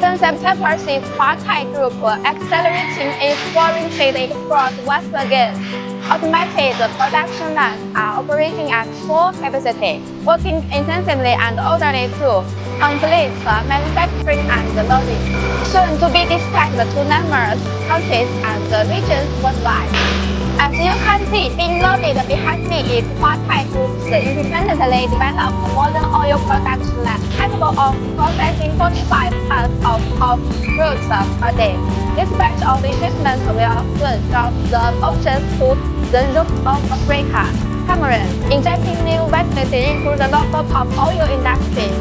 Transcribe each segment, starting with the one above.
Since September 6, Huatai Group accelerating its foreign trade export once again. Automated production lines are operating at full capacity, working intensively and orderly to complete manufacturing and loading, soon to be dispatched to numerous countries and regions worldwide. As you can see, being loaded behind me is Huatai Group's independently developed modern oil production line capable of processing 45 tons of crude per day. This batch of equipment will soon drop the oceans to the roof of Africa, Cameroon, injecting new vitality into the local top oil industry.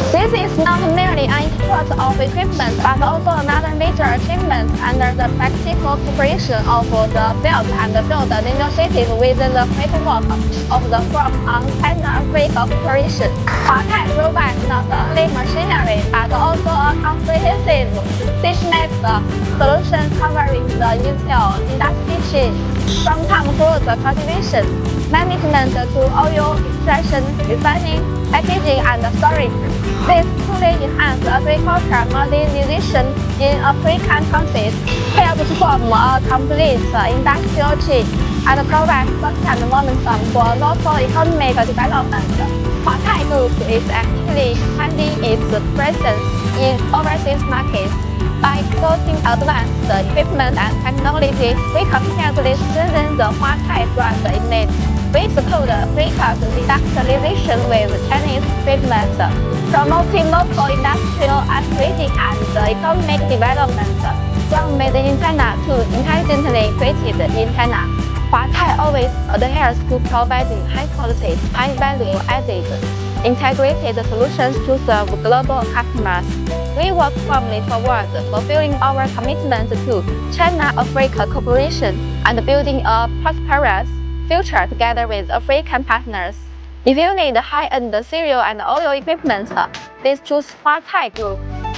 This is not merely an export of equipment, but also another major achievement under the practical cooperation of the field and the field initiative within the framework of the Forum on China-Africa Cooperation. Huatai provides not only machinery, but also a comprehensive systematic solution covering the entire industry chain, from palm fruit cultivation, management to oil extraction, refining, packaging, and storage. This truly enhances agricultural modernization in African countries, helps form a complete industrial chain, and provides constant momentum for local economic development. Huatai Group is actively expanding its presence in overseas markets. By exporting advanced equipment and technology, we continuously strengthen the Huatai brand image. We support Africa's industrialization with Chinese equipment, promoting local industrial upgrading and economic development. From made in China to intelligently created in China, Huatai always adheres to providing high-quality, high-value-added, integrated solutions to serve global customers. We work firmly towards fulfilling our commitment to China-Africa cooperation and building a prosperous future together with African partners. If you need high-end cereal and oil equipment, please choose Huatai Group.